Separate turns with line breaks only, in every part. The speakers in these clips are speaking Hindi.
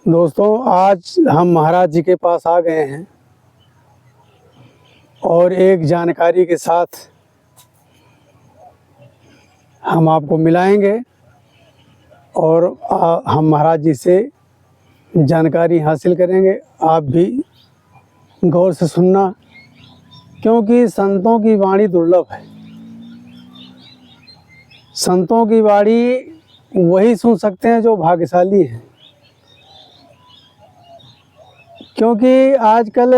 दोस्तों, आज हम महाराज जी के पास आ गए हैं और एक जानकारी के साथ हम आपको मिलाएंगे और हम महाराज जी से जानकारी हासिल करेंगे। आप भी गौर से सुनना, क्योंकि संतों की वाणी दुर्लभ है। संतों की वाणी वही सुन सकते हैं जो भाग्यशाली हैं, क्योंकि आजकल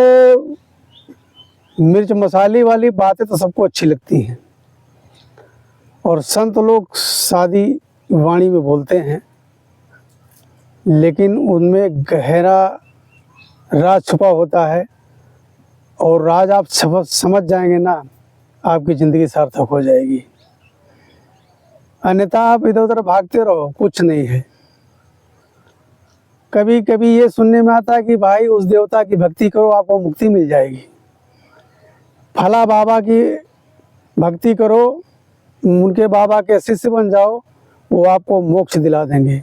मिर्च मसाले वाली बातें तो सबको अच्छी लगती हैं और संत लोग सादी वाणी में बोलते हैं, लेकिन उनमें गहरा राज छुपा होता है और राज आप समझ जाएंगे ना, आपकी ज़िंदगी सार्थक हो जाएगी। अन्यथा आप इधर उधर भागते रहो, कुछ नहीं है। कभी कभी ये सुनने में आता है कि भाई उस देवता की भक्ति करो, आपको मुक्ति मिल जाएगी। फला बाबा की भक्ति करो, उनके बाबा के शिष्य बन जाओ, वो आपको मोक्ष दिला देंगे।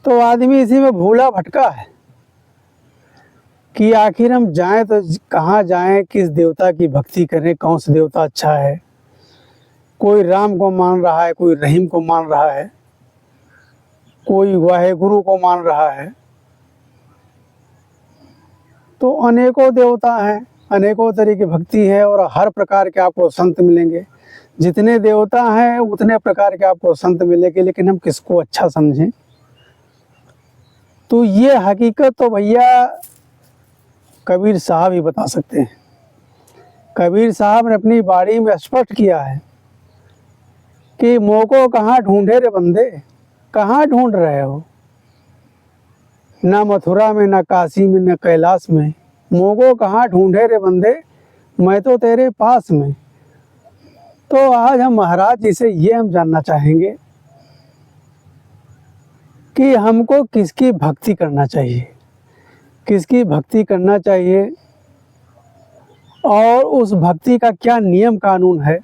तो आदमी इसी में भूला भटका है कि आखिर हम जाएं तो कहाँ जाएं, किस देवता की भक्ति करें, कौन सा देवता अच्छा है। कोई राम को मान रहा है, कोई रहीम को मान रहा है, कोई वाहेगुरु को मान रहा है। तो अनेकों देवता हैं, अनेकों तरह की भक्ति है और हर प्रकार के आपको संत मिलेंगे। जितने देवता हैं उतने प्रकार के आपको संत मिलेंगे, लेकिन हम किसको अच्छा समझें। तो ये हकीकत तो भैया कबीर साहब ही बता सकते हैं। कबीर साहब ने अपनी बाणी में स्पष्ट किया है कि मोको कहाँ ढूंढे रे बंदे, कहाँ ढूंढ रहे हो। ना मथुरा में, ना काशी में, ना कैलाश में, मोको कहाँ ढूंढे रे बंदे, मैं तो तेरे पास में। तो आज हम महाराज जी से ये हम जानना चाहेंगे कि हमको किसकी भक्ति करना चाहिए, किसकी भक्ति करना चाहिए और उस भक्ति का क्या नियम कानून है।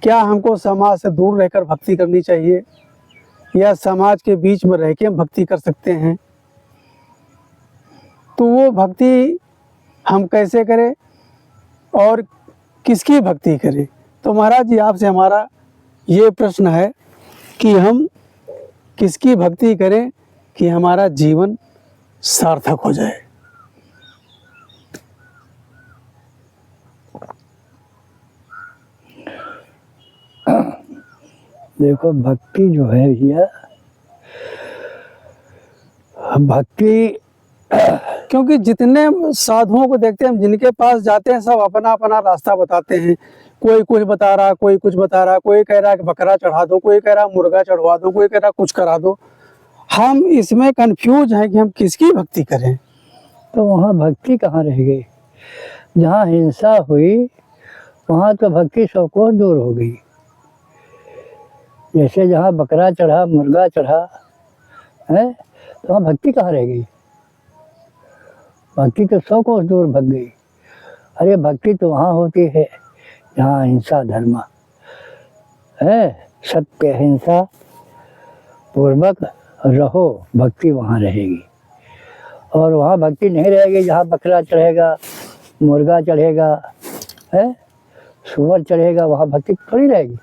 क्या हमको समाज से दूर रहकर भक्ति करनी चाहिए या समाज के बीच में रह के हम भक्ति कर सकते हैं। तो वो भक्ति हम कैसे करें और किसकी भक्ति करें। तो महाराज जी, आपसे हमारा ये प्रश्न है कि हम किसकी भक्ति करें कि हमारा जीवन सार्थक हो जाए।
देखो, भक्ति जो है भैया, भक्ति
क्योंकि जितने साधुओं को देखते हैं हम, जिनके पास जाते हैं, सब अपना अपना रास्ता बताते हैं। कोई कुछ बता रहा, कोई कुछ बता रहा, कोई कह रहा कि बकरा चढ़ा दो, कोई कह रहा मुर्गा चढ़वा दो, कोई कह रहा कुछ करा दो। हम इसमें कंफ्यूज हैं कि हम किसकी भक्ति करें।
तो वहाँ भक्ति कहाँ रह गई। जहाँ हिंसा हुई वहाँ तो भक्ति सबको दूर हो गई। जैसे जहाँ बकरा चढ़ा, मुर्गा चढ़ा है, तो वहाँ भक्ति कहाँ रह गई। भक्ति तो सौ को दूर भग गई। अरे भक्ति तो वहाँ होती है जहाँ हिंसा धर्म है, सत्य हिंसा पूर्वक रहो, भक्ति वहाँ रहेगी। और वहाँ भक्ति नहीं रहेगी जहाँ बकरा चढ़ेगा, मुर्गा चढ़ेगा, है सुअर चढ़ेगा, वहाँ भक्ति थोड़ी रहेगी।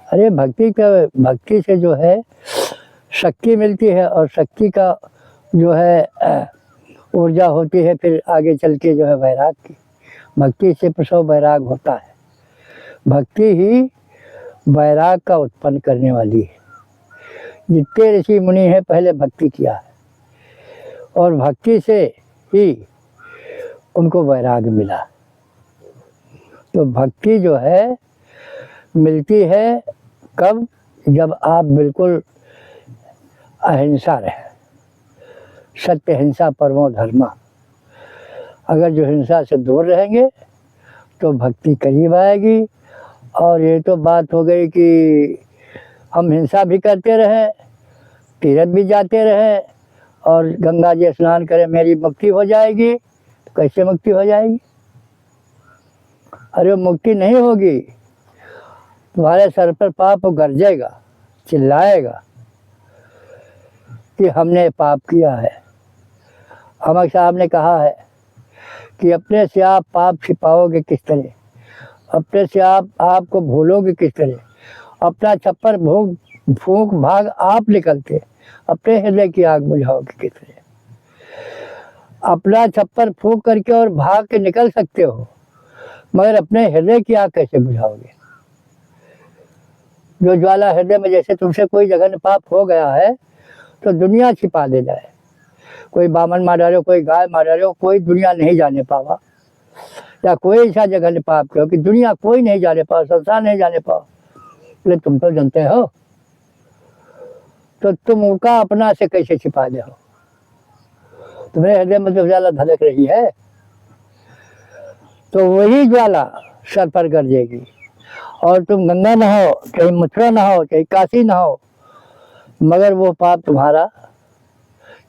अरे भक्ति से जो है शक्ति मिलती है और शक्ति का जो है ऊर्जा होती है फिर आगे चल के जो है वैराग की। भक्ति से प्रसव वैराग होता है। भक्ति ही वैराग का उत्पन्न करने वाली है। जितने ऋषि मुनि हैं पहले भक्ति किया है और भक्ति से ही उनको वैराग मिला। तो भक्ति जो है मिलती है कब, जब आप बिल्कुल अहिंसा रहे। सत्य हिंसा परमो धर्मा। अगर जो हिंसा से दूर रहेंगे तो भक्ति करीब आएगी। और ये तो बात हो गई कि हम हिंसा भी करते रहें, तीर्थ भी जाते रहें और गंगा जी स्नान करें, मेरी मुक्ति हो जाएगी। तो कैसे मुक्ति हो जाएगी। अरे मुक्ति नहीं होगी। तुम्हारे सर पर पाप गरजेगा, चिल्लाएगा, कि हमने पाप किया है। अमर साहब ने कहा है कि अपने से आप पाप छिपाओगे किस तरह, अपने से आप आपको भूलोगे किस तरह, अपना छप्पर भोग फूंक भाग आप निकलते, अपने हृदय की आग बुझाओगे किस तरह। अपना छप्पर फूंक करके और भाग के निकल सकते हो, मगर अपने हृदय की आग कैसे बुझाओगे। जो ज्वाला हृदय में, जैसे तुमसे कोई जघन्य पाप हो गया है तो दुनिया छिपा ले जाए, कोई बामन मार रहे हो, कोई गाय मार रहे हो, कोई दुनिया नहीं जाने पावा, या कोई ऐसा जघन्य पाप करो कि दुनिया कोई नहीं जाने पाओ, संसार नहीं जाने पाओ, लेकिन तुम तो जानते हो, तो तुम उनका अपना से कैसे छिपा ले हो। तुम्हारे हृदय में जो ज्वाला धधक रही है तो वही ज्वाला सर पर गरजेगी, और तुम गंगा नहाओ, कहीं मथुरा नहाओ, कहीं काशी नहाओ, मगर वो पाप तुम्हारा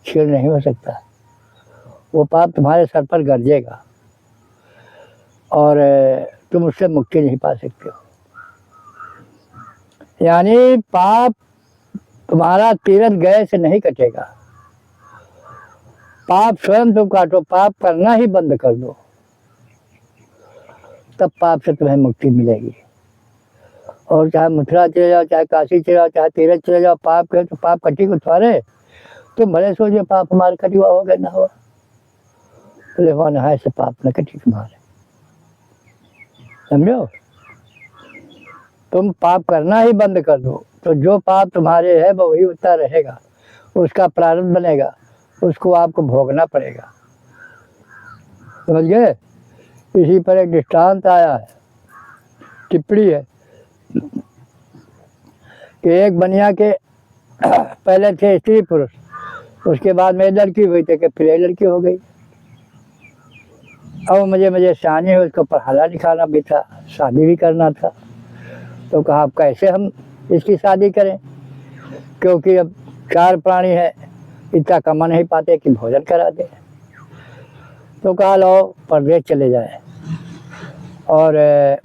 क्षीण नहीं हो सकता, वो पाप तुम्हारे सर पर गरजेगा और तुम उससे मुक्ति नहीं पा सकते हो। यानी पाप तुम्हारा तीरथ गए से नहीं कटेगा, पाप स्वयं तुम काटो, पाप करना ही बंद कर दो, तब पाप से तुम्हें मुक्ति मिलेगी। और चाहे मथुरा चले जाओ, चाहे काशी चले जाओ, चाहे तीरथ चले जाओ, पाप कहे तो पाप कटी को तुम्हारे, तुम भले सोचो पाप हमारे कटी हुआ हो गया ना हुआ, बोले हुआ नहाए से पाप न कटी तुम्हारे। समझो, तुम पाप करना ही बंद कर दो तो जो पाप तुम्हारे है वो वही होता रहेगा, उसका प्रारंभ बनेगा, उसको आपको भोगना पड़ेगा। समझ गए। इसी पर एक दृष्टांत आया है, टिप्पणी है कि एक बनिया के पहले थे स्त्री पुरुष, उसके बाद में लड़की हुई थी कि फिर लड़की हो गई। अब मुझे मुझे शानी हुई, उसको पढ़ाना लिखाना भी था, शादी भी करना था, तो कहा अब कैसे हम इसकी शादी करें, क्योंकि अब 4 प्राणी है, इतना कमा नहीं पाते कि भोजन करा दे। तो कहा लो परदेश चले जाए और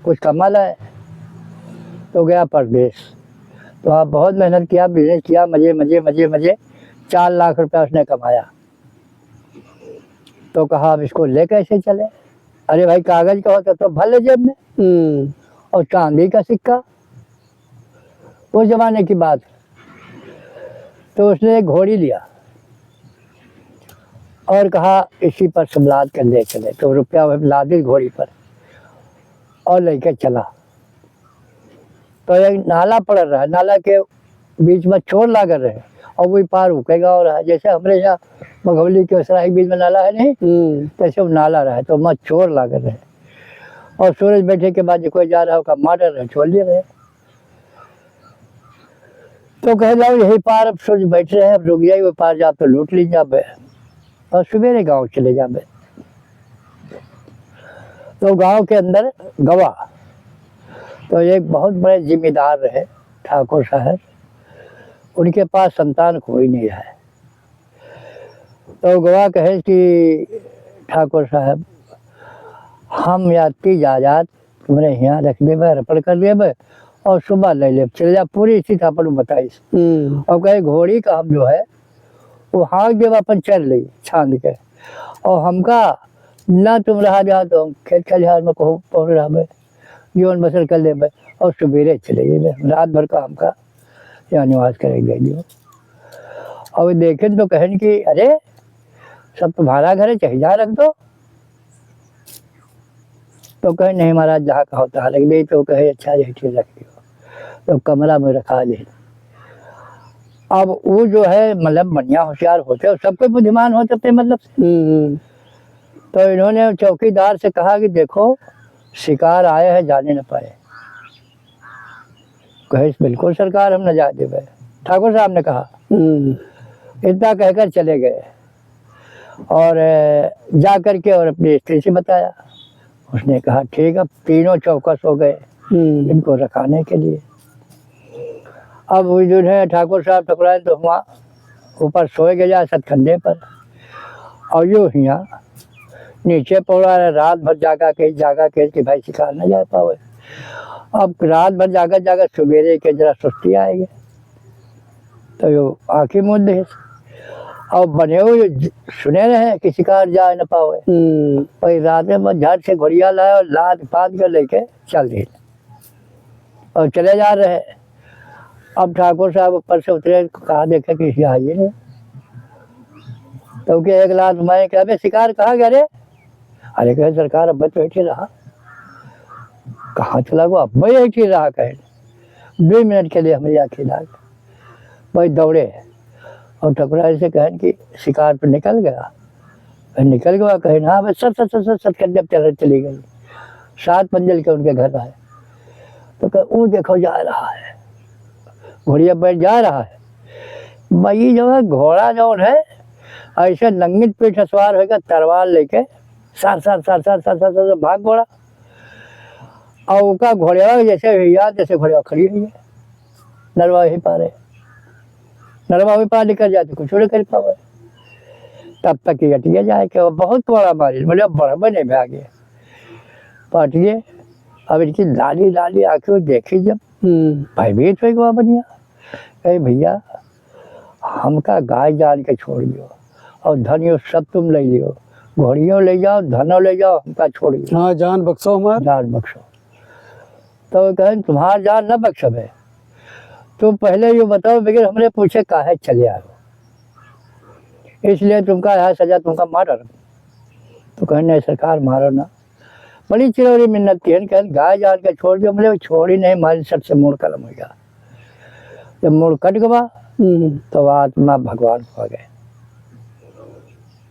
कुछ कमा लाए। तो गया परदेश, तो आप बहुत मेहनत किया, बिजनेस किया, मजे मजे मजे मजे, 4 लाख रुपया उसने कमाया। तो कहा अब इसको ले कैसे चले। अरे भाई कागज का होता तो भर ले जेब में, और चांदी का सिक्का, उस जमाने की बात। तो उसने एक घोड़ी लिया और कहा इसी पर सब लाद कर ले चले। तो रुपया लादी घोड़ी पर और लेकर चला। तो एक नाला पड़ रहा है, नाला के बीच में चोर लागर रहे और वही पार रुकेगा। और जैसे हमारे यहाँ मघौली के सराय के बीच में नाला है नहीं, तैसे वो नाला रहा, तो वहाँ चोर लागर रहे। और सूरज बैठे के बाद जो कोई जा रहा होगा मार रहे, छोड़ दिए रहे। तो कह लो यही पार अब सूरज बैठ रहे हैं, अब रुक जाए, वो पार जा तो लूट ली जाबे और सवेरे गांव चले जाबे। तो गांव के अंदर गवा, तो एक बहुत बड़े जिम्मेदार रहे ठाकुर साहब, उनके पास संतान कोई नहीं है। तो गवा कहे कि ठाकुर साहब हम यात्री जायदाद तुम्हारे यहाँ रख देवे, अर्पण कर देवे और सुबह ले ले चले जा, पूरी स्थिति अपन बताइस। और कहे घोड़ी का हम जो है वो हाँक देव अपन चल रही छांद के, और हमका ना तुम रहा जा तो हम खेत खलिहान में कहूँ पहुँच रहा, जीवन बसर कर ले, और सवेरे चले गए, रात भर का हमका यहाँ निवास करेंगे जो। और देखें तो कहें कि अरे सब तुम्हारा घर है, चाहे जहाँ रख दो। तो कहे नहीं महाराज जहाँ का होता रख दे। तो कहे अच्छा यही चीज रख दियो, तो कमरा में रखा ले। अब वो जो है मतलब बढ़िया होशियार होते, सबको बुद्धिमान होते अपने मतलब से। तो इन्होंने चौकीदार से कहा कि देखो शिकार आए हैं, जाने न पाए। कहे बिल्कुल सरकार हम न जा दे। ठाकुर साहब ने कहा। इतना कहकर चले गए और जा करके और अपनी स्त्री से बताया। उसने कहा ठीक, अब तीनों चौकस हो गए इनको रखाने के लिए। अब वो जो है ठाकुर साहब ठकुराए तो वहाँ ऊपर सोए गए जा सतखंडे पर, और यो यहाँ नीचे पड़ा रहे। रात भर जागा के कि भाई शिकार न जा पावे। अब रात भर जागा सवेरे के जरा सुस्ती आएगी, तो यो आँखें मूंद दे। और बने हुए सुने रहे कि शिकार जा न पावे। वही रात में झट से घोड़िया लाए और लाद पाद कर लेके चल दिए और चले जा रहे। अब ठाकुर साहब ऊपर से उतरे, कहा देखे किसी आइए नहीं। तो के एक लात मैं क्या बे शिकार कहाँ गया रे? अरे कहे सरकार अब तो बैठे रहा। कहाँ चला गया? अब बैठे रहा। कहे 2 मिनट के लिए हमें आँखें लाग भाई दौड़े और ठकुराइन से कहें कि शिकार पर निकल गया। निकल गया कहे हाँ भाई सत सत सत सत करने चली गई। 7 मंजिल के उनके घर आए तो कहे वो देखो जा रहा है, घोड़िया बैठ जा रहा है। भाई जो है घोड़ा जो है ऐसे नंगी पीठ सवार होगा तलवार लेके sir sir sir sir sir sir sir भाग घोड़ा। और उसका घोड़िया जैसे भैया जैसे घोड़िया खड़ी हुई है। नरवा ही पारे, नरवा भी पार निकल जाते कुछ नहीं कर पावे। तब तक ये हटिया जाए कि बहुत बड़ा मारी बोले बड़ा बने भागे पट गए। अब इनकी लाली लाली आंखें देखी जब भयभीत हो गया बनिया। कहे भैया हमका गाय जान के छोड़ दियो और धनियो सब तुम ले लियो, घोड़ियों ले जाओ धनो ले जाओ, हमका छोड़ दियो।
हाँ जान बख्शो हमार,
जान बख्शो। तो कहें तुम्हारा जान न बख्शब है, तुम पहले ये बताओ बगैर हमने पूछे काहे चले आओ, इसलिए तुमका है सजा तुमका मारो। तो कहें नहीं सरकार मारो ना। बड़ी चिरौरी मिन्नत की है। कहें गाय जान के छोड़ दियो। बोले छोड़ी नहीं, हमारी सट से मूड कलम हो गया। जब मूड कट गया तो आत्मा भगवान हो गए।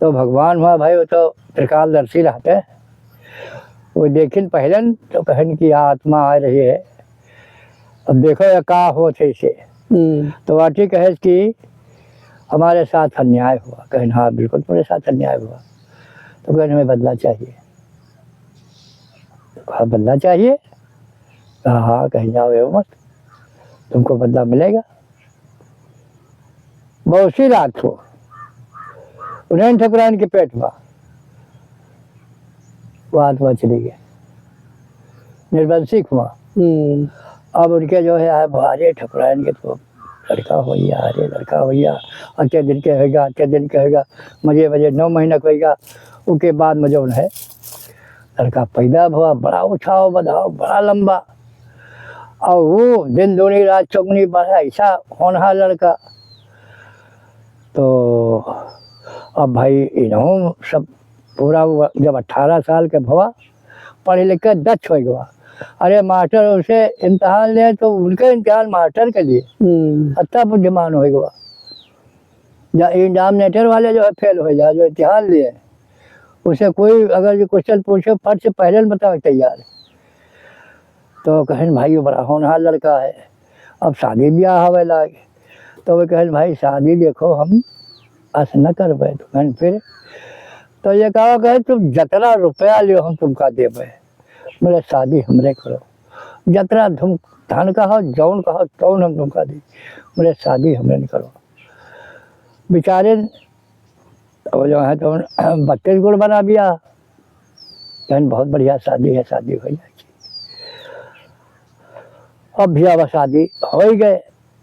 तो भगवान हुआ भाई वो तो त्रिकालदर्शी रहते। वो देखिन पहलन तो कहन की आत्मा आ रही है, अब देखो ये का हो थे से। तो वाटी कहे कि हमारे साथ अन्याय हुआ। कहन हाँ बिल्कुल तुम्हारे साथ अन्याय हुआ। तो कहन हमें बदला चाहिए। तो कहा बदला चाहिए? कहा हाँ। कहीं जाओ एवं मत, तुमको बदला मिलेगा। बहुत सी रात हो उन्हें ठकुराइन के पेट में वो आत्मा चली गई निर्वंशिक हुआ। अब उनके जो है अरे ठकुराइन के तो लड़का हो गया, अरे लड़का हो गया, अच्छे दिन के होगा, अच्छे दिन के होगा, मजे मजे 9 महीना का होगा। उसके बाद में जो है लड़का पैदा हुआ, बड़ा उछाओ बधाओ बड़ा लंबा, और वो दिन दूनी रात चौगनी बड़ा ऐसा होनहार लड़का। तो अब भाई इन्हों सब पूरा जब 18 साल के भवा पढ़े लिख कर दक्ष हो गया। अरे मास्टर उसे इम्तहान ले तो उनका इम्तहान मास्टर के लिए अच्छा बुद्धिमान हो गया। या एग्जामिनेटर वाले जो है फेल हो जाए, जो इम्तहान लिए उसे कोई अगर जो क्वेश्चन पूछे फट से पहले बताओ तैयार। तो कहें भाई वो बड़ा होनहार लड़का है, अब शादी ब्याह हवे लागे। तो वो कहें भाई शादी देखो हम ऐसा न कर पाए। तो कहें फिर तो ये कहे तुम जितना रुपया लियो हम तुमका देवे, मेरे शादी हमरे करो, जितना तुम धन कहो जौन कहो तौन हम तुमका दी, मेरे शादी हमरे नहीं करो। बेचारे तो जो है तो 32 गुण बना दिया। कहें बहुत बढ़िया शादी है, शादी हो जाएगी। अब भी अब शादी हो ही गए।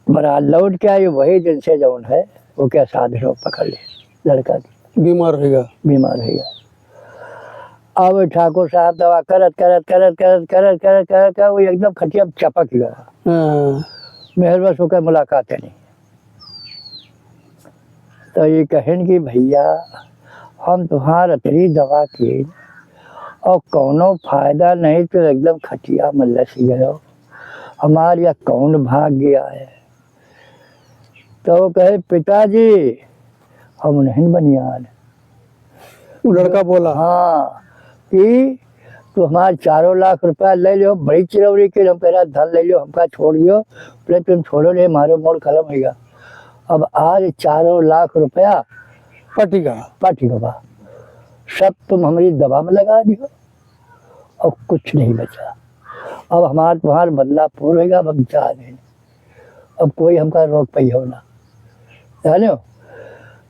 बड़ा लौट के आई वही दिन से जौन है वो क्या साधन पकड़ ले लड़का की,
बीमार रहेगा,
बीमार रहेगा। अब ठाकुर साहब दवा करत करत करत करत करत करत करत कर वो एकदम खटिया चपक गया। मेहरबस होकर मुलाकात है नहीं। तो ये कहें कि भैया हम तुम्हारा इतनी दवा की और कौनो फायदा नहीं, तो एकदम खटिया में लस गए, हमारे यहाँ कौन भाग गया है। तो कहे पिताजी हम नहीं बनियान।
लड़का बोला
हाँ कि तो हमारे 4 लाख रुपया ले लो, बड़ी चिरौरी के हम कह रहा धन ले लो, हमका छोड़ दियो। बोले तुम छोड़ो नहीं, मारो मोड़ कलम होगा। अब आज 4 लाख रुपया पटिका सब तुम हमारी दवा में लगा दियो और कुछ नहीं बचा। अब हमारा तुम्हारा बदला पूरा होगा, अब हम चाह नहीं, अब कोई हमका रोक पाई हो ना। जानो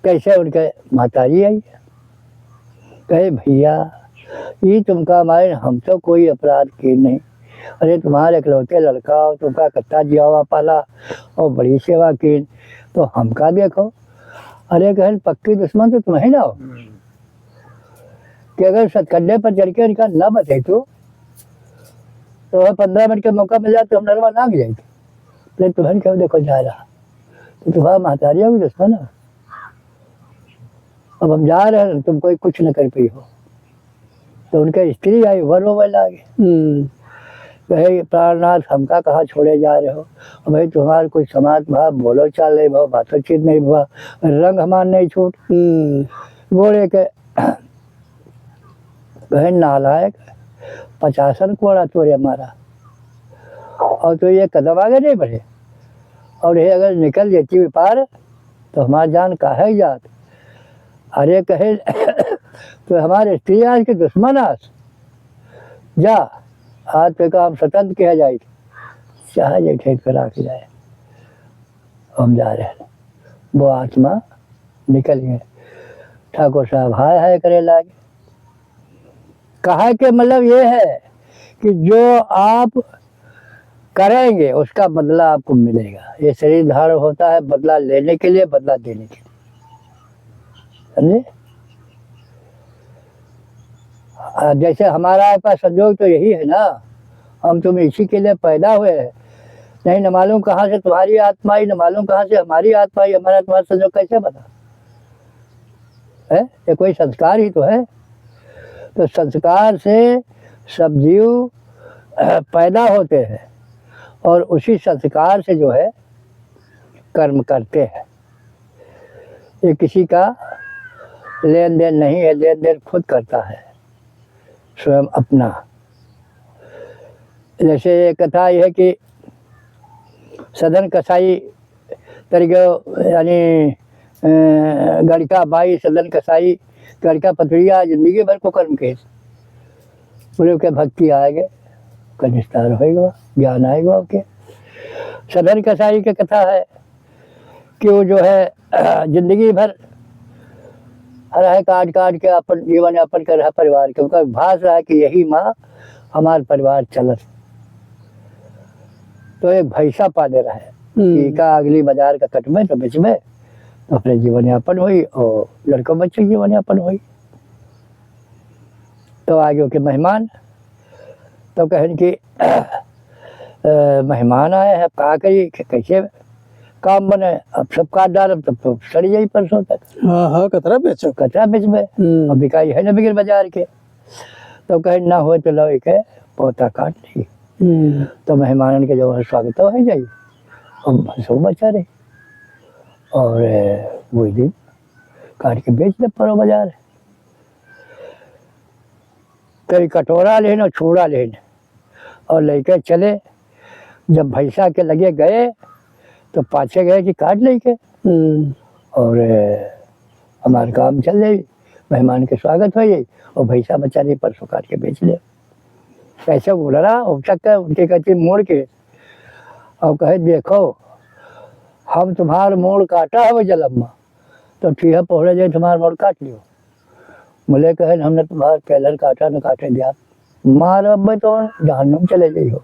कैसे उनके माताजी आई, कहे भैया ये तुमका हमारे हम तो कोई अपराध किए नहीं, अरे तुम्हारे इकलौते लड़का हो, तुमका कत्ता जियावा पाला और बड़ी सेवा की, तो हमका देखो अरे कहन पक्की दुश्मन तो तुम्हें ना हो कि अगर सतकंडे पर चढ़ के इनका न बचे तो 15 मिनट का मौका मिल जाए तो हम नरवा नाग जाएगी। लेकिन तुम्हें क्यों देखो जा रहा तो तुम्हारा महतारिया भी दुश्मन है। अब हम जा रहे हैं तुम कोई कुछ न कर पाई हो तो उनके स्त्री आई वर रोवे लागे कहे प्राणनाथ हमका कहाँ छोड़े जा रहे हो। भाई तुम्हारा कोई समाज भाव बोलो चाल नहीं भाव बातचीत नहीं हुआ रंग हमार नहीं छूट गोड़े के बहन नालायक 50 कोड़ा तोड़े हमारा और तो ये कदम आगे नहीं बढ़े और ये अगर निकल जाती हुई पार तो हमारी जान काहे जात। अरे कहे तो हमारे स्त्री आज के दुश्मन आज जा आज पे काम स्वतंत्र किया जाए चाहे ये ठेक पर आके जाए। हम जा रहे हैं वो आत्मा निकल गए। ठाकुर साहब हाय हाय करे लागे। कहा के मतलब ये है कि जो आप करेंगे उसका बदला आपको मिलेगा। ये शरीर धारण होता है बदला लेने के लिए बदला देने के लिए समझे। जैसे हमारा पास संजोग तो यही है ना हम तुम इसी के लिए पैदा हुए हैं। नहीं न मालूम कहाँ से तुम्हारी आत्मा आई न मालूम कहाँ से हमारी आत्मा आई। हमारा तुम्हारा संजोग कैसे बना है। ये कोई संस्कार ही तो है। तो संस्कार से सब जीव पैदा होते हैं और उसी संस्कार से जो है कर्म करते हैं। ये किसी का लेन देन नहीं है। लेन देन खुद करता है स्वयं अपना। जैसे ये कथा यह है कि सदन कसाई तरीके यानी गड़का बाई सदन कसाई गड़का पथरिया जिंदगी भर को कर्म के बोले के भक्ति आएगा कनिष्ठार होएगा ज्ञान आएगा आपके। सदन कसाई की कथा है कि वो जो है जिंदगी भर हरा काट काट के अपन जीवन यापन कर रहा परिवार के उनका भास रहा है कि यही माँ हमारा परिवार चलत। तो एक भैंसा पाले रहा है कि का अगली बाजार का कट में तो बीच में तो अपने जीवन यापन हुई और लड़कों बच्चे जीवन यापन हुई। तो आगे के मेहमान तो कहें कि मेहमान आए हैं कहा करिए कैसे काम बने अब सब काट डाल तब तो सड़ी जाई परसों तक।
हाँ कतरा बेचो
कचरा बेच में अब बिकाई है ना बिगड़ बाजार के। तो कहे ना हो तो लो एक पौधा काट ली तो मेहमान के जो स्वागत तो है जाइए अब सब बचा रहे और वही दिन काट के बेच दे परो बाजार। कभी कटोरा लेन और छूड़ा लेन और लेके चले। जब भैंसा के लगे गए तो पाछे गए कि काट लेके और हमारा काम चल जाए मेहमान के स्वागत हो जाए और भैंसा बचा नहीं परसों काट के बेच ले। कैसे बोला रहा हो सकता है उनके कहते मोड़ के और कहे देखो हम तुम्हारा मोड़ काटा है वो जलम्मा तो ठीक है पहुँच जाए तुम्हारा मोड़ काट लियो। बोले कहे हमने तुम्हारा कैलर काटा न काटे दिया मार अब तो जहन्नुम चले जाइए हो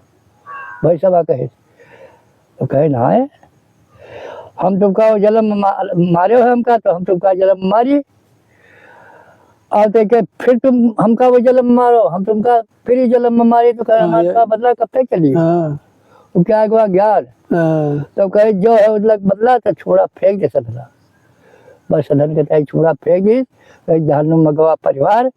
भाई सब कहे। तो कहे ना है हम तुमका वो जलम मारे हो हमका तो हम तुमका जलम मारी और देखे फिर तुम हमका वो जलम मारो हम तुमका फिर ही जलम मारी तो कहे हमारा बदला कब तक चलिए तो क्या हुआ ज्ञान। तो कहे जो है बदला तो छोड़ा फेंक दे सदना बस सदन के तय छोड़ा फेंक दी। जहन्नुम मगवा परिवार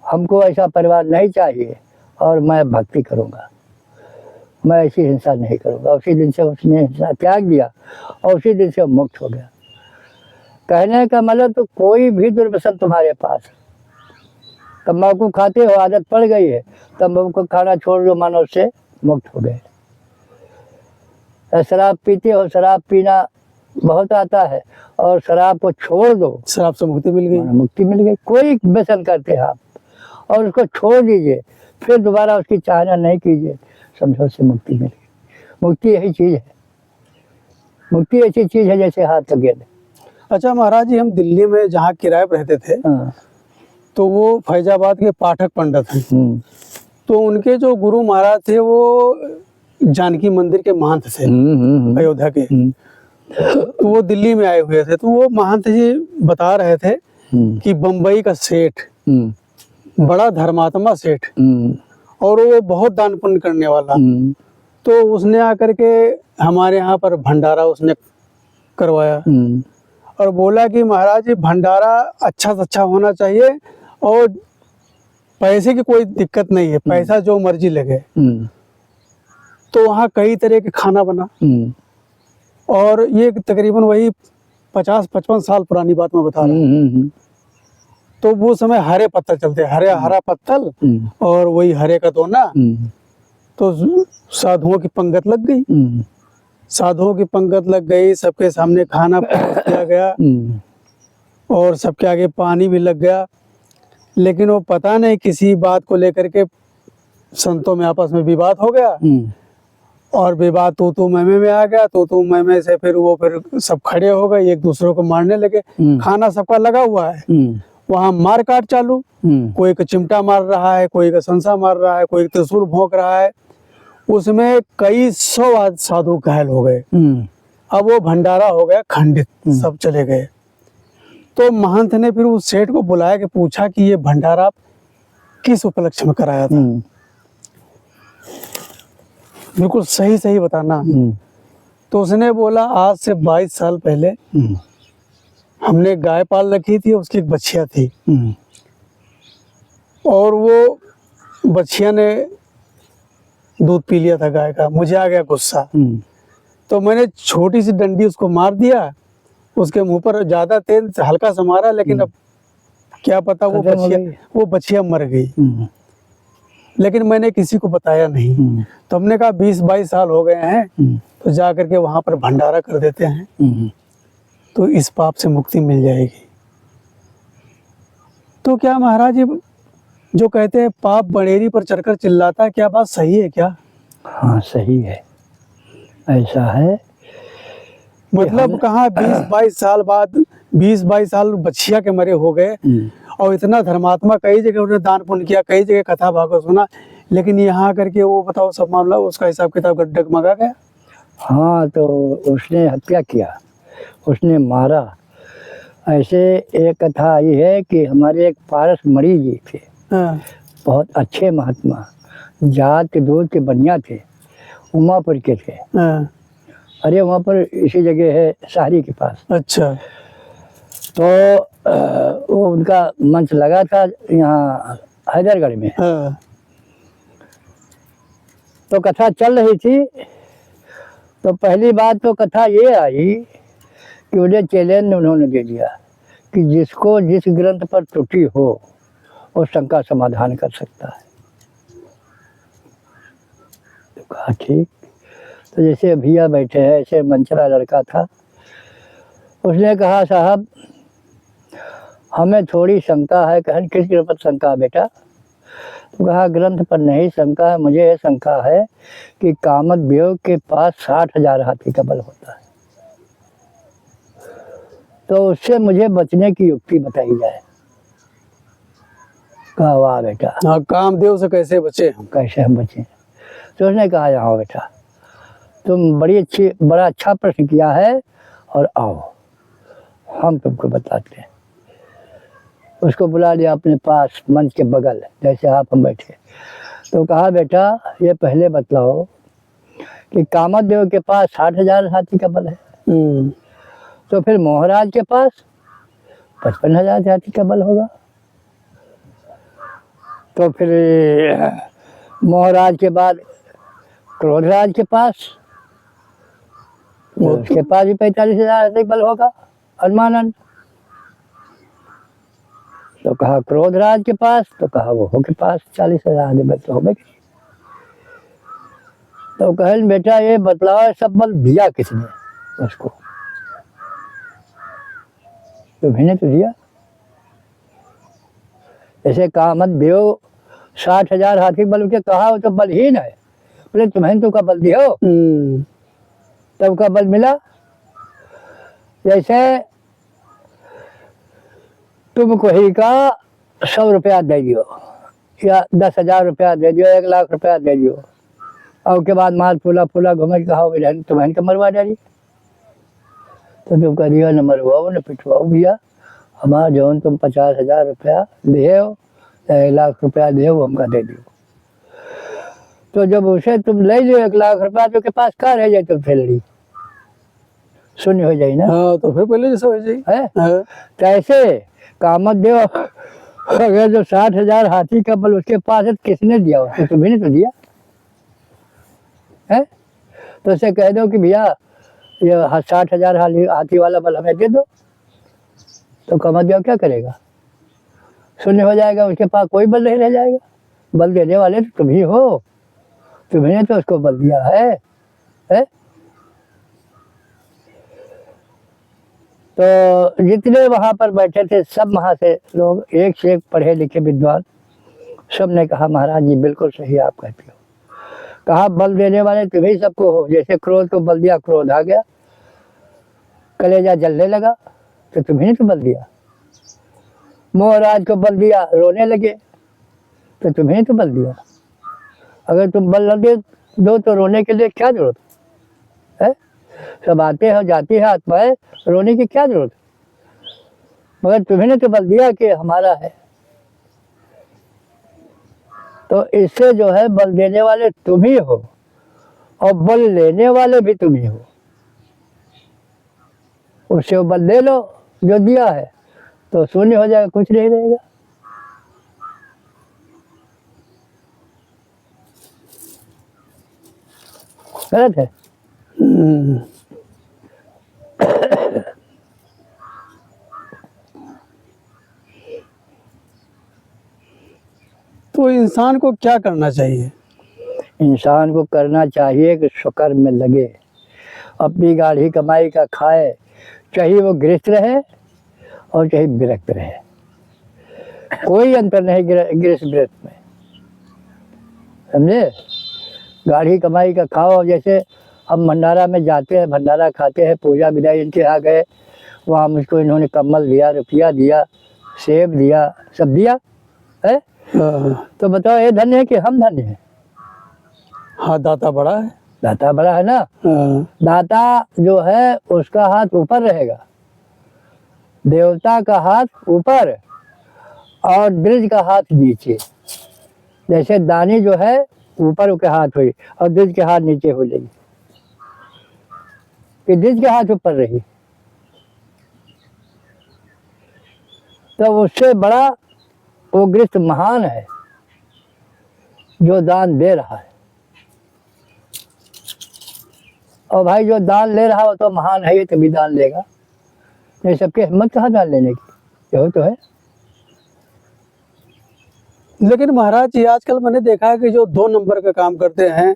हमको ऐसा परिवार नहीं चाहिए और मैं भक्ति करूँगा मैं ऐसी हिंसा नहीं करूँगा। उसी दिन से उसने हिंसा त्याग दिया और उसी दिन से मुक्त हो गया। कहने का मतलब तो कोई भी दुर्व्यसन तुम्हारे पास तम्बाकू खाते हो आदत पड़ गई है तम्बाकू खाना छोड़ दो मानो उससे मुक्त हो गए। शराब पीते हो शराब पीना बहुत आता है और शराब को छोड़ दो
शराब से मुक्ति मिल गई।
मुक्ति मिल गई। कोई व्यसन करते हैं आप और उसको छोड़ दीजिए फिर दोबारा उसकी चाहना नहीं कीजिए समझो से मुक्ति मिल गई। मुक्ति यही चीज़ है। मुक्ति ऐसी चीज़ है जैसे हाथ का गेंद।
अच्छा महाराज जी हम दिल्ली में जहाँ किराए पर रहते थे तो वो फैजाबाद के पाठक पंडित हैं तो उनके जो गुरु महाराज थे वो जानकी मंदिर के महंत थे अयोध्या के। तो वो दिल्ली में आए हुए थे, तो वो महंत जी बता रहे थे कि बम्बई का सेठ, बड़ा धर्मात्मा सेठ, और वो बहुत दान पुण्य करने वाला, तो उसने आकर के हमारे यहाँ पर भंडारा उसने करवाया और बोला कि महाराज जी भंडारा अच्छा से अच्छा होना चाहिए और पैसे की कोई दिक्कत नहीं है, पैसा जो मर्जी लगे। तो वहाँ कई तरह के खाना बना और ये तकरीबन वही 50-55 साल पुरानी बात मैं बता रहा हूँ। तो वो समय हरे पत्तल चलते, हरा पत्तल और वही हरे का दोना। तो साधुओं की पंगत लग गई, साधुओं की पंगत लग गई, सबके सामने खाना परोस दिया गया और सबके आगे पानी भी लग गया। लेकिन वो पता नहीं किसी बात को लेकर के संतों में आपस में विवाद हो गया और विवाद तू मैं में आ गया। तू मैं से फिर सब खड़े हो गए, एक दूसरे को मारने लगे। खाना सबका लगा हुआ है, वहाँ मार काट चालू, कोई का चिमटा मार रहा है, कोई का संसा मार रहा है, कोई त्रिशूल भोंक रहा है। उसमें कई 100 साधु घायल हो गए। अब वो भंडारा हो गया खंडित, सब चले गए। तो महंत ने फिर उस सेठ को बुलाया कि पूछा कि ये भंडारा किस उपलक्ष्य में कराया था, बिल्कुल सही सही बताना। तो उसने बोला आज से 22 साल पहले हमने गाय पाल रखी थी, उसकी एक बछिया थी और वो बछिया ने दूध पी लिया था गाय का। मुझे आ गया गुस्सा, तो मैंने छोटी सी डंडी उसको मार दिया, उसके मुंह पर ज्यादा तेल हल्का सा मारा, लेकिन अब क्या पता वो बछिया मर गई। लेकिन मैंने किसी को बताया नहीं। तो हमने कहा 20-22 साल हो गए हैं, तो जा करके वहां पर भंडारा कर देते हैं, तो इस पाप से मुक्ति मिल जाएगी। तो क्या महाराज जी जो कहते हैं पाप बड़ेरी पर चढ़कर चिल्लाता है, क्या बात सही है क्या?
हाँ सही है, ऐसा है।
मतलब कहाँ 20-22 साल बाद 20-22 साल बछिया के मरे हो गए और इतना धर्मात्मा, कई जगह उन्होंने दान पुण्य किया, कई जगह कथा भागवत सुना, लेकिन यहाँ करके वो बताओ सब मामला उसका हिसाब किताब डगमगा गया।
हाँ तो उसने हत्या किया, उसने मारा। ऐसे एक कथा आई है कि हमारे एक पारस मणि जी थे, बहुत अच्छे महात्मा, जात के दूध के बनिया थे, उमापुर के थे। अरे वहाँ पर इसी जगह है शाहरी के पास।
अच्छा।
तो वो उनका मंच लगा था यहाँ हैदरगढ़ में। तो कथा चल रही थी, तो पहली बात तो कथा ये आई कि उन्हें चैलेंज उन्होंने दे दिया कि जिसको जिस ग्रंथ पर त्रुटि हो वो शंका समाधान कर सकता है। तो कहा ठीक। तो जैसे भैया बैठे हैं, ऐसे मंचला लड़का था, उसने कहा साहब हमें थोड़ी शंका है। कहा किस ग्रंथ पर शंका है बेटा? तो कहा ग्रंथ पर नहीं शंका है, मुझे यह शंका है कि कामदेव के पास 60,000 हाथी का बल होता है, तो उससे मुझे बचने की युक्ति बताई जाए। कहा वाह बेटा,
हाँ कामदेव से कैसे बचे हम?
कैसे हम बचें? तो उसने कहा यहाँ बेटा तुम बड़ा अच्छा प्रश्न किया है और आओ हम तुमको बताते हैं। उसको बुला लिया अपने पास मंच के बगल, जैसे आप हम बैठे। तो कहा बेटा ये पहले बतलाओ कि कामदेव के पास 60,000 हाथी का बल है, तो फिर मोहराज के पास 55,000 हाथी का बल होगा। तो फिर मोहराज के बाद क्रोधराज के पास, उसके पास भी 45,000 हाथी बल होगा अनुमानन। तो कहा क्रोधराज के पास, तो कहा वो के पास 40,000 बल तो होगा। तो कहे बेटा ये बतलाओ सब बल दिया किसने उसको? तुम्हें ने तो दिया। जैसे कामदेव 60,000 हाथी बल के कहा वो तो बलहीन है, बोले तुम्हें तो का बल दिया तब का बल मिला। जैसे तुमको ही का 100 रुपया दे दियो या 10,000 रुपया दे दियो, 1 लाख रुपया दे दियो, और के बाद माल फूला घूमे कहा तुम्हें का मरवा डाली। तो तुम कह दिया न मरवाओ न पिटवाओ भैया, हमारा जौन तुम 50,000 रुपया ले हो या 1,00,000 रुपया ले हो हमका दे दो। तो जब उसे तुम ले लो 1,00,000 रुपया, तो के पास का रह जाए तुम लड़ी शून्य हो जाए ना।
हाँ तो फिर पहले जैसा हो जाए
है
हाँ।
कैसे कामत देव, अगर जो 60,000 हाथी का बल उसके पास है तो किसने दिया, उसको तुम्ही ने तो दिया है। तो उसे कह दो कि भैया ये 60,000 हाथी वाला बल हमें दे दो, तो कामत देव क्या करेगा, शून्य हो जाएगा, उसके पास कोई बल नहीं रह जाएगा। बल देने वाले तो तुम ही हो, तुम्हें तो उसको बल दिया है। तो जितने वहां पर बैठे थे सब वहां से लोग एक से एक पढ़े लिखे विद्वान, सब ने कहा महाराज जी बिल्कुल सही आप कहते हो। कहा बल देने वाले तुम्ही सबको हो, जैसे क्रोध को बल दिया क्रोध आ गया, कलेजा जलने लगा तो तुम्ही ने तो बल दिया। मोहराज को बल दिया रोने लगे तो तुम्ही ने तो बल दिया। अगर तुम बल न दे दो तो रोने के लिए क्या जरूरत है। सब आते हैं जाती है आत्माएं, रोने की क्या जरूरत, मगर तुम्ही ने तो बल दिया कि हमारा है। तो इससे जो है बल देने वाले तुम ही हो और बल लेने वाले भी तुम ही हो। उससे वो बल ले लो जो दिया है, तो शून्य हो जाएगा, कुछ नहीं रहेगा। गलत है।
तो इंसान को क्या करना चाहिए?
इंसान को करना चाहिए कि स्वकर्म में लगे, अपनी गाढ़ी कमाई का खाए, चाहे वो गृहस्थ रहे और चाहे विरक्त रहे, कोई अंतर नहीं गृहस्थ विरक्त में, समझे। गाढ़ी कमाई का खाओ, जैसे हम भंडारा में जाते हैं, भंडारा खाते हैं, पूजा विदाई इनके यहाँ गए, वहाँ मुझको इन्होंने कम्बल दिया, रुपया दिया, सेब दिया, सब दिया है। तो बताओ ये धन्य है कि हम धन्य हैं?
हाँ दाता बड़ा है,
दाता बड़ा है ना। दाता जो है उसका हाथ ऊपर रहेगा, देवता का हाथ ऊपर और द्विज का हाथ नीचे। जैसे दानी जो है ऊपर के हाथ हुई और द्विज के हाथ नीचे हो जाएगी, कि द्विज के हाथ ऊपर रही, तो उससे बड़ा वो गृहस्थ महान है जो दान दे रहा है। और भाई जो दान ले रहा हो तो महान है, ये तभी दान लेगा, नहीं सबके हिम्मत कहाँ दान लेने की, यही तो है।
लेकिन महाराज जी आजकल मैंने देखा है कि जो 2 नंबर का काम करते हैं,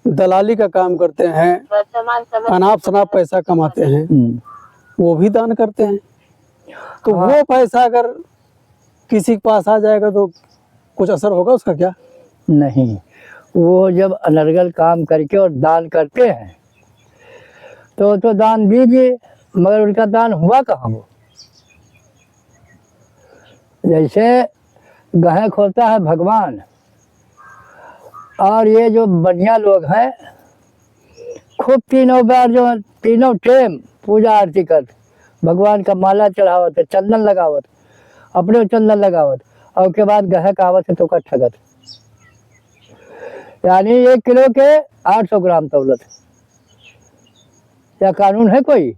दलाली का काम करते हैं, अनाप शनाप पैसा कमाते हैं, वो भी दान करते हैं। तो
हाँ।
वो पैसा अगर किसी के पास आ जाएगा तो कुछ असर होगा उसका क्या?
नहीं, वो जब अनर्गल काम करके और दान करते हैं तो दान दीजिए, मगर उनका दान हुआ कहाँ वो। जैसे गाहक होता है भगवान, और ये जो बढ़िया लोग हैं खूब तीनों बार जो तीनों टाइम पूजा आरती कर, भगवान का माला चढ़ावत है, चंदन लगावत, अपने चंदन लगावत, और उसके बाद ग्राहक आवत है तो का ठगत, यानी 1 किलो के 800 ग्राम तौलत। क्या कानून है कोई?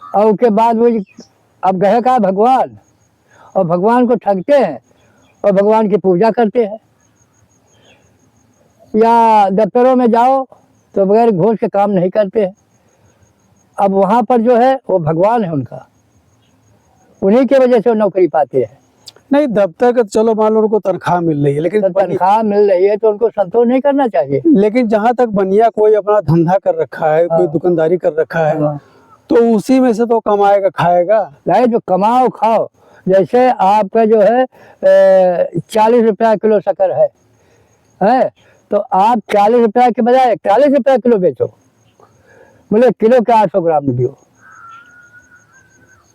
और उसके बाद वो अब ग्राहक आ भगवान, और भगवान को ठगते हैं और भगवान की पूजा करते हैं। या दफ्तरों में जाओ तो बगैर घूस के काम नहीं करते हैं। अब वहाँ पर जो है वो भगवान है उनका, उन्हीं की वजह से वो नौकरी पाते हैं।
नहीं, दफ्तर का चलो मान लो उनको तनख्वाह मिल रही है, लेकिन
तो तनख्वाह मिल रही है तो उनको संतोष नहीं करना चाहिए।
लेकिन जहाँ तक बनिया कोई अपना धंधा कर रखा है, कोई दुकानदारी कर रखा है, तो उसी में से तो कमाएगा खाएगा।
नहीं जो कमाओ खाओ, जैसे आपका जो है 40 रुपया किलो शक्कर है तो आप 40 रुपया के बजाय 41 रुपया किलो बेचो, बोले किलो के 800 ग्राम दियो।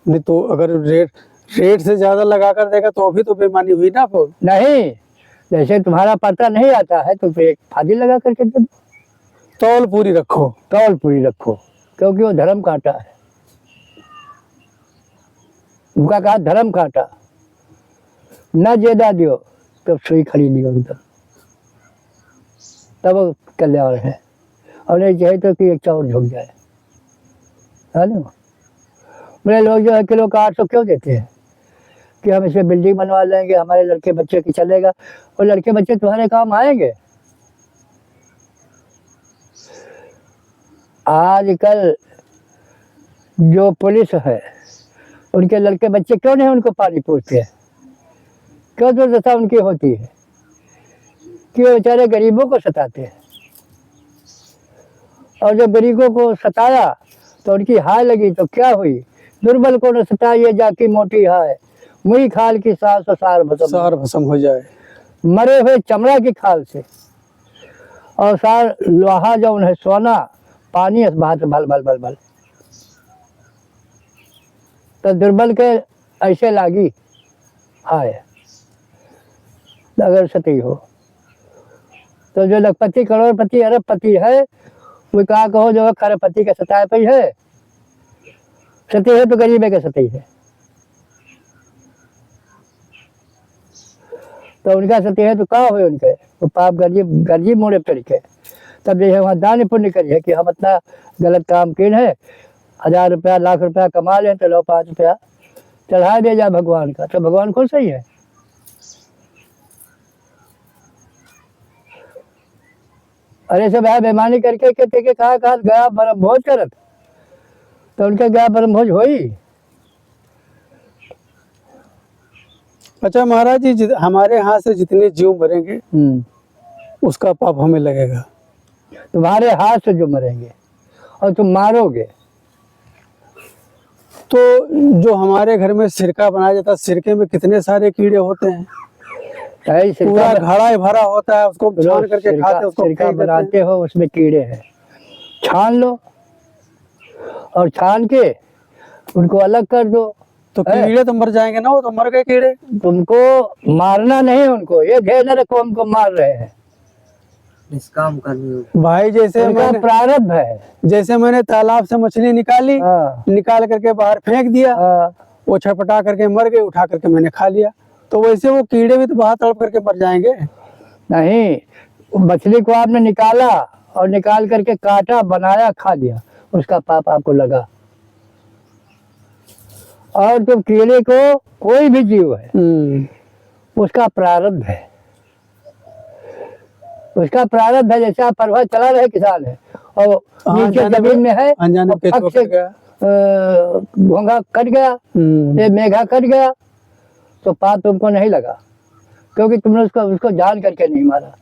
नहीं तो अगर रेट से ज्यादा लगा कर देगा तो अभी तो बेईमानी हुई ना। फिर
नहीं, जैसे तुम्हारा पता नहीं आता है तो फिर एक फाजिल लगा करके दे दो।
तौल पूरी रखो,
तौल पूरी रखो, क्योंकि वो धर्म काटा है। उनका कहा धर्म काटा, न जेदा दियो तो सुई खरीदियो एकदम, तब वो कल्याण है। और नहीं चाहे तो कि एक चाउर झुक जाए। है ना? मेरे लोग जो है किलो का 800 क्यों देते हैं कि हम इसे बिल्डिंग बनवा लेंगे, हमारे लड़के बच्चे की चलेगा। और लड़के बच्चे तुम्हारे काम आएंगे? आजकल जो पुलिस है उनके लड़के बच्चे क्यों नहीं उनको पानी पूछते हैं? क्यों दुर्दशा उनकी होती है कि वो बेचारे गरीबों को सताते हैं। और जब गरीबों को सताया तो उनकी हाय लगी तो क्या हुई? दुर्बल को न सताइए जाकी मोटी हाय, मुई खाल की सास और सार
भस्म हो जाए।
मरे हुए चमड़ा की खाल से। और सार लोहा जो उन्हें सोना पानी बहाते भल भल भल भल। तो दुर्बल के ऐसे लागी हाय अगर सती हो। तो जो लखपति करोड़पति अरबपति है वो कहा कहो जो खरबपति का सताए पई है। सती है तो गरीब है के सती है। तो उनका सती है तो कहा हुए उनके वो पाप गर्जी मोड़े पर के। तब जो वहाँ दान पुण्य करिए कि हम इतना गलत काम किए हैं, 1000 रुपया लाख रुपया कमा लें तो लो 5 रुपया चढ़ा दे जा भगवान का, तो भगवान खुश ही है। अरे सब है बेईमानी करके कहते के कहा गया बरम भोज करत, तो उनके गया बरम भोज हुई।
अच्छा महाराज जी, हमारे हाथ से जितने जीव मरेंगे उसका पाप हमें लगेगा।
तुम्हारे हाथ से जो मरेंगे और तुम मारोगे।
तो जो हमारे घर में सिरका बनाया जाता है, सिरके में कितने सारे कीड़े होते हैं। पूरा घड़ा ही भरा होता है, उसको छान करके खाते हैं, उसको
सिरका बनाते हो उसमें कीड़े हैं। छान लो और छान के उनको अलग कर दो।
तो कीड़े तो मर जाएंगे ना, वो तो मर गए कीड़े।
तुमको मारना नहीं उनको, ये ध्यान रखो हमको मार रहे हैं,
निष्काम करनी
भाई। जैसे मैंने
प्रारब्ध है।
जैसे मैंने तालाब से मछली निकाली, निकाल करके बाहर फेंक दिया, वो छटपटा करके मर गए, उठा करके मैंने खा लिया। तो वैसे वो कीड़े भी तो बाहर तड़प करके मर जाएंगे।
नहीं, मछली को आपने निकाला और निकाल करके काटा बनाया खा लिया, उसका पाप आपको लगा। और तुम कीड़े को कोई भी जीव है उसका प्रारब्ध है, उसका प्रारब्ध है। जैसे आप परवा चला रहे किसान है और नीचे जमीन में है, घोंघा कट गया, ये मेघा कट गया, तो पाप तुमको नहीं लगा क्योंकि तुमने उसको जान करके नहीं मारा।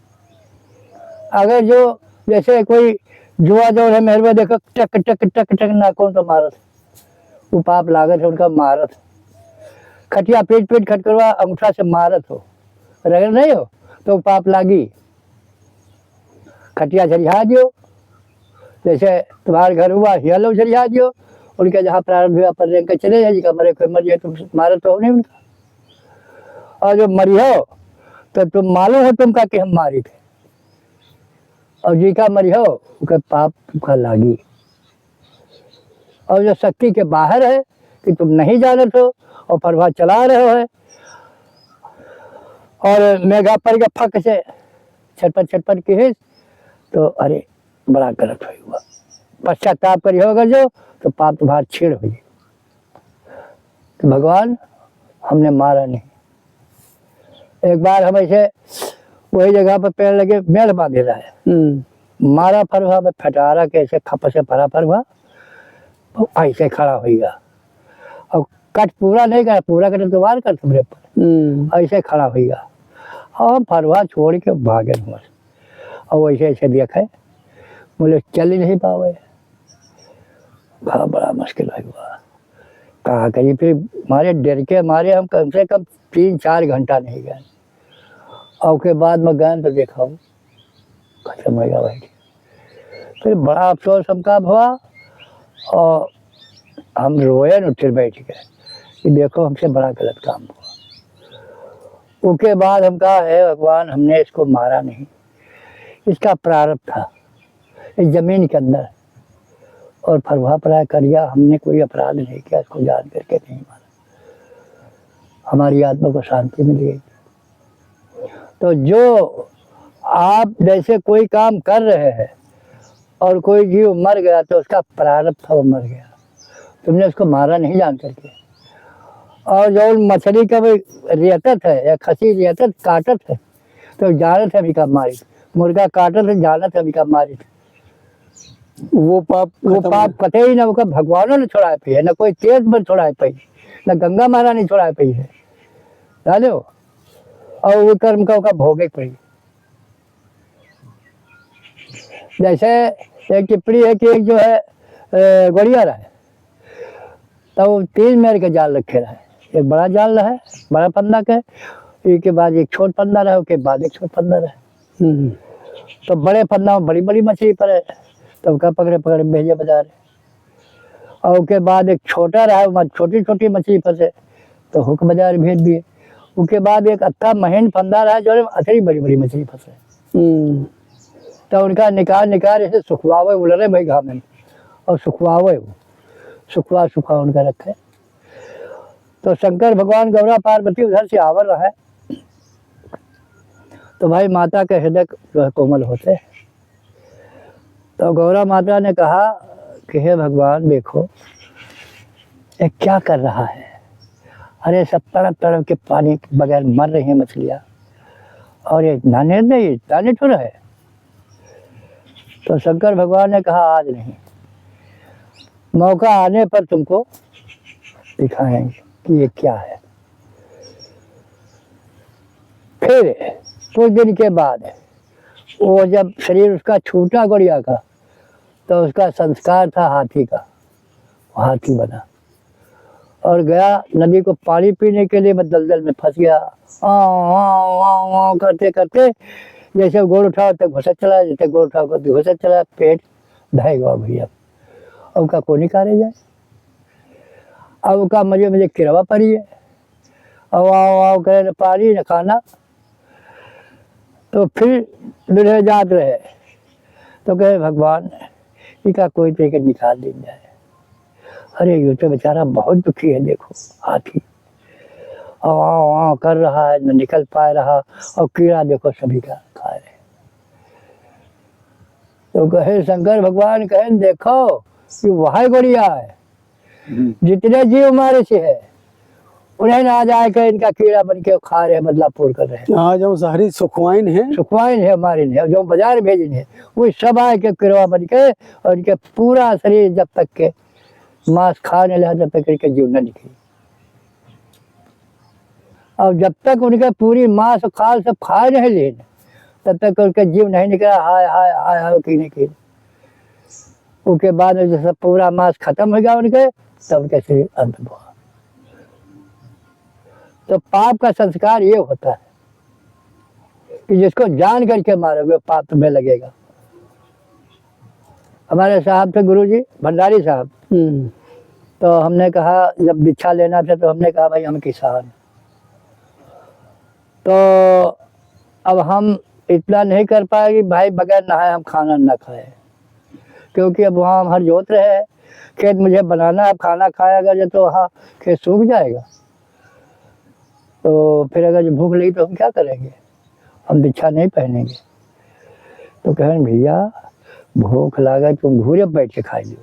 अगर जो जैसे कोई जुआ जो है मेहरबा देखो टक टक टक टक नाखून तो मारत, वो पाप लागत है उनका मारत। खटिया पीट पीट खटकरवा अंगूठा से मारत हो, रगड़ नहीं हो तो पाप लागी। खटिया झरिया दियो, जैसे तुम्हारे घर हुआ हियालो झरिया दियो, उनके जहाँ प्रारंभ हुआ पर रेंग चले जाए, जिसका मरे कोई मर जाए तुम मारत हो नहीं उनका। और जो मरी हो तो तुम मालूम हो तुम का कि हम मारी थे, और जी का मरी हो उसका पाप का लागी। और जो शक्ति के बाहर है कि तुम नहीं जानत हो और प्रभाव चला रहे हो, और मेघा पर के फक से छटपट की तो अरे बड़ा गलत हुआ, पश्चाताप करी होगा जो तो पाप तुम्हारा छीड़ हुई। तो भगवान हमने मारा नहीं। एक बार हम ऐसे वही जगह पर पेड़ लगे मेल बांधे रहा है, मारा फरवा में फटारा के ऐसे खप से भरा फरवा ऐसे खड़ा होगा और कट पूरा नहीं करा, पूरा कटे तो वार कर तुम्हारे पर, ऐसे खड़ा होगा और फरवा छोड़ के भागे हमसे। और वैसे ऐसे देखे बोले चल ही नहीं पावे, बड़ा मुश्किल हुआ। कहा करी फिर मारे डर के मारे हम कम से कम 3-4 घंटा नहीं गए। और के बाद में गए तो देखा खत्म हो गया भाई। फिर बड़ा अफसोस हमका हुआ और हम रोए न फिर बैठ गए कि देखो हमसे बड़ा गलत काम हुआ। उसके बाद हम कहा है भगवान हमने इसको मारा नहीं, इसका प्रारब्ध था इस जमीन के अंदर और फरवा पराय कर गया, हमने कोई अपराध नहीं किया, इसको जान करके नहीं मारा, हमारी आत्मा को शांति मिलेगी। तो जो आप जैसे कोई काम कर रहे हैं और कोई जीव मर गया तो उसका प्रारब्ध था, वो मर गया, तुमने उसको मारा नहीं जान करके। और जो मछली का भी रियतत है या खसी रियतत काटत है तो जानत है अभी कब मारी, मुर्गा काटत है जानत है अभी कब मारी।
वो पाप
कते ही ना वो भगवानों ने छोड़ा पी है, ना कोई तेज में छोड़ा पाई, ना गंगा महाराज ने छोड़ा पाई है, जाने हो। और वो कर्म का भोगे पड़ी। जैसे एक टिप्पणी है कि एक जो है गोड़िया रहा है, तो 3 मेर के जाल रखे रहे, एक बड़ा जाल रहा है बड़ा फंदा के, इसके बाद एक छोट फंदा रहा, उसके बाद एक छोट फंदा रहा। तो बड़े फंदा में बड़ी बड़ी मछली पड़े, तो उसका पकड़े पकड़े भेजे बाजार, और उसके बाद एक छोटा रहा, छोटी छोटी मछली फंसे तो हुक बाजार भेज दिए। उसके बाद एक अच्छा महीन फंदा रहा जो अथरी बड़ी बड़ी मछली फंसे, तो उनका निकाल ऐसे सुखवावे उलरे भाई घाम में, और सुखवावे वो सुखवा उनका रखे। तो शंकर भगवान गौरा पार्वती उधर से आवर रहा है, तो भाई माता के हृदय जो है कोमल होते हैं। तो गौरा माता ने कहा कि हे भगवान देखो ये क्या कर रहा है, अरे सब तरफ के पानी के बगैर मर रही हैं मछलियाँ, और ये नाने नहीं दाने ठुर है। तो शंकर भगवान ने कहा आज नहीं, मौका आने पर तुमको दिखाएंगे कि ये क्या है। फिर कुछ दिन के बाद वो जब शरीर उसका छूटा गोड़िया का, तो उसका संस्कार था हाथी का, वो हाथी बना और गया नदी को पानी पीने के लिए, बस दलदल में फंस गया। करते करते जैसे गोड़ उठाओ तो घुसत चला, जैसे गोड़ उठाओ तो घुसत चला, पेट ढाएगा भैया। अब का को निकाले जाए, अब का मजे किरवा पड़ी है, अब आओ करे पानी न खाना। तो फिर दूल्हे जात रहे, तो कहे भगवान इसका कोई तरीके निकाल दी जाए। अरे ये तो बेचारा बहुत दुखी है, देखो हाथी आओ कर रहा है, न निकल पा रहा, और कीड़ा देखो सभी का खा रहे। तो कहे शंकर भगवान कहे देखो कि वह गोड़िया है, जितने जीव हमारे से है उन्हें ना जाए कर इनका कीड़ा बन के खा रहे, बदलापुर कर रहे हैं।
हाँ जो सारी सुखवाइन है
हमारे ने, जो बाजार भेजने हैं वो सब आए के किरवा बन के, और इनके पूरा शरीर जब तक के मांस खाने लगा तब तक इनके जीव न निकले। और जब तक उनके पूरी मांस खाल सब खा नहीं ले तब तक उनके जीव नहीं निकला। हाय हाय हाय हाय की उसके बाद जब सब पूरा मांस खत्म हो गया उनके, तब उनके शरीर अंत हुआ। तो पाप का संस्कार ये होता है कि जिसको जान करके मारोगे पाप तुम्हें लगेगा। हमारे साहब थे गुरुजी भंडारी साहब, तो हमने कहा जब दीक्षा लेना था तो हमने कहा भाई हम किसान, तो अब हम इतना नहीं कर पाएगी भाई बगैर नहाए हम खाना न खाए, क्योंकि अब वहाँ हम हर जोत रहे, खेत मुझे बनाना है, खाना खाएगा जो तो वहाँ खेत सूख जाएगा। तो फिर अगर जो भूख लगी तो हम क्या करेंगे, हम दीक्षा नहीं पहनेंगे। तो कहें भैया भूख लगा तुम घूरे बैठ के खा लो,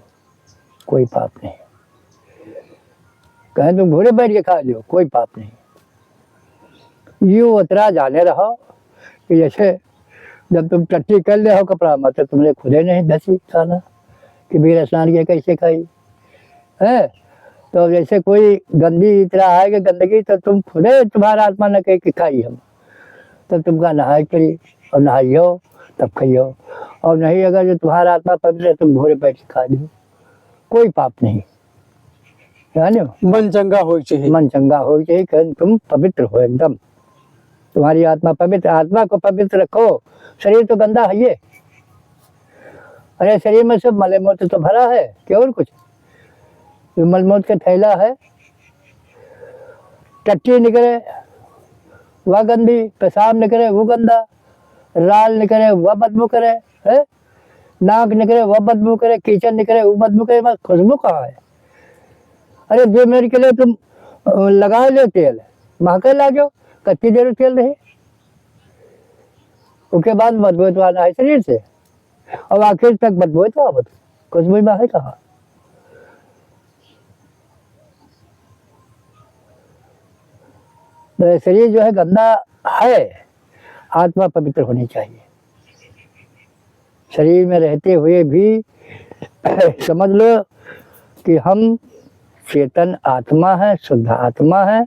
कोई पाप नहीं। कहें तुम घूरे बैठ के खा लो, कोई पाप नहीं। ये उतरा जाने रहो कि जैसे जब तुम टट्टी कर ले हो कपड़ा में तो तुमने खुदे नहीं धसी खाना कि वीर स्नान किया कैसे खाई है। तो जैसे कोई गंदी तरह आएगी गंदगी तो तुम खुदे तुम्हारा आत्मा न कहे कि खाई हम, तो तुमका नहाई करी और नहाइयो तब खाइयो, और नहीं अगर जो तुम्हारा आत्मा पवित्र है तुम भोरे बैठ के खा लो, कोई पाप नहीं। जाने
मन चंगा हो चाहिए,
मन चंगा हो चाहिए, कहीं तुम पवित्र हो एकदम, तुम्हारी आत्मा पवित्र, आत्मा को पवित्र रखो। शरीर तो गंदा है ये, अरे शरीर में सब मले मूत्र तो भरा है क्या और कुछ, मलमूत्र का थैला है, टट्टी निकले वह गंदी, पेशाब निकले वो गंदा, राल निकले वह बदबू करे है, नाक निकले वह बदबू करे, कीचड़ निकले वो बदबू करे, बस खुशबू कहाँ है? अरे 2 मिनट के लिए तुम लगा लो तेल, महके ला जाओ, कच्ची देर तेल रहे, उसके बाद बदबू तो आना है शरीर से, और आखिर तक बदबू तो अब खुशबू में है कहाँ? तो शरीर जो है गंदा है, आत्मा पवित्र होनी चाहिए। शरीर में रहते हुए भी समझ लो कि हम चेतन आत्मा है, शुद्ध आत्मा है,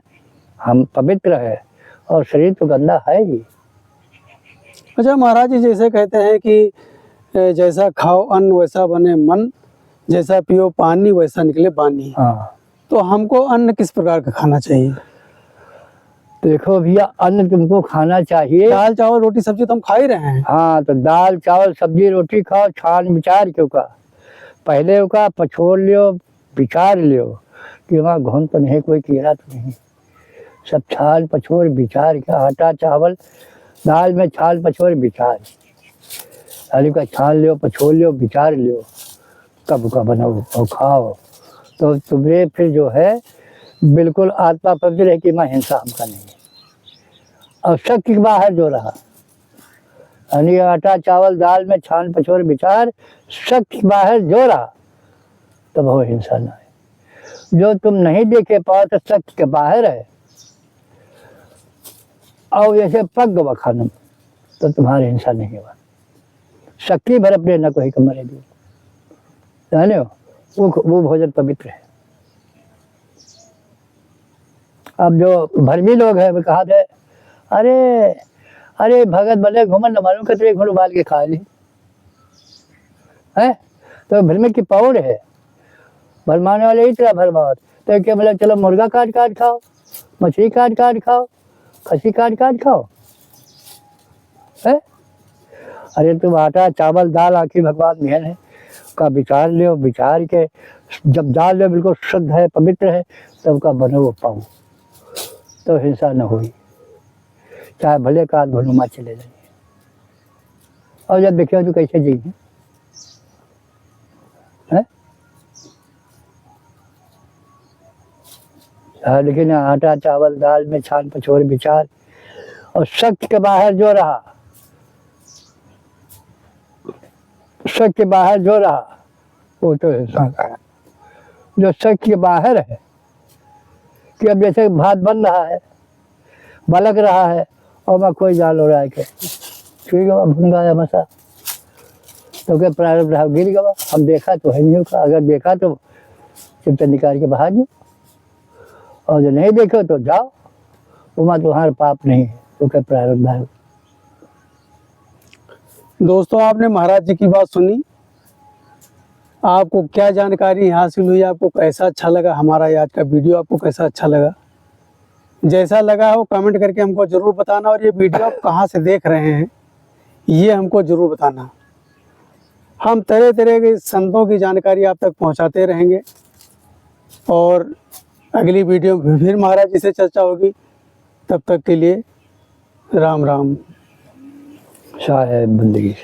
हम पवित्र है, और शरीर तो गंदा है ही।
अच्छा महाराज जी, जैसे कहते हैं कि जैसा खाओ अन्न वैसा बने मन, जैसा पियो पानी वैसा निकले पानी।
हाँ,
तो हमको अन्न किस प्रकार का खाना चाहिए?
देखो भैया, अन्न तुमको खाना चाहिए।
दाल चावल रोटी सब्जी तो हम खा ही रहे हैं।
हाँ, तो दाल चावल सब्जी रोटी खाओ, छान विचार क्यों का, पहले का पछोड़ लियो, विचार लियो कि वहाँ घुन तो नहीं, कोई कीड़ा तो नहीं, सब छाल पछोड़ विचार के, आटा चावल दाल में छाल पछोड़ विचार, आलू का छान लियो, पछोड़ लियो, विचार लियो, कब का बनाओ और खाओ, तो तुम्हें फिर जो है बिल्कुल आत्मा पवित्र है कि मैं हिंसा हमका नहीं है। और शक के बाहर जो रहा, यानी आटा चावल दाल में छान पछोड़ विचार, शक के बाहर जो रहा तब वो हिंसा ना है। जो तुम नहीं देखे पाओ तो शक के बाहर है, और जैसे पग गवा खाना तो तुम्हारी हिंसा नहीं हुआ। शक्ति भर अपने न कोई कमरे दी, जाने हो, वो भोजन पवित्र है। अब जो भरमी लोग हैं वो कहा थे, अरे अरे भगत भले घूमन न मालूम कतरे घुड़ उबाल के खा ली है, तो भरमी की पौड़ है, भरमाने वाले ही तरह भरमावत, तो क्या बोले चलो मुर्गा काट काट खाओ, मछली काट काट खाओ, खसी काट काट खाओ है। अरे तुम आटा चावल दाल आखिर भगवान मेहन है का विचार लियो, विचार के जब दाल लियो बिल्कुल शुद्ध है पवित्र है, तब का बनो वो पाओ, तो हिंसा न हुई, चाहे भले का घुनुमा चले जाइए। और जब देखिए तो कैसे जी है, लेकिन आटा चावल दाल में छान पछोड़ विचार, और शक के बाहर जो रहा, शक के बाहर जो रहा वो तो हिंसा का है। जो शक के बाहर है कि अब जैसे भात बन रहा है, बलक रहा है, और मैं कोई जाल हो रहा है, ठीक है भून गया मसा, तो क्या प्रारंभ रहा गिर गया, हम देखा तो है नहीं का, अगर देखा तो चिमटा निकाल के बाहर जाओ, और जो नहीं देखो तो जाओ, वहाँ तुम्हारा पाप नहीं है, तो क्या प्रारंभ है।
दोस्तों आपने महाराज जी की बात सुनी, आपको क्या जानकारी हासिल हुई, आपको कैसा अच्छा लगा हमारा आज का वीडियो, आपको कैसा अच्छा लगा? जैसा लगा हो कमेंट करके हमको ज़रूर बताना, और ये वीडियो आप कहाँ से देख रहे हैं ये हमको ज़रूर बताना। हम तरह तरह के संतों की जानकारी आप तक पहुँचाते रहेंगे, और अगली वीडियो में फिर महाराज जी से चर्चा होगी। तब तक के लिए राम राम।
शाह है बंदगी।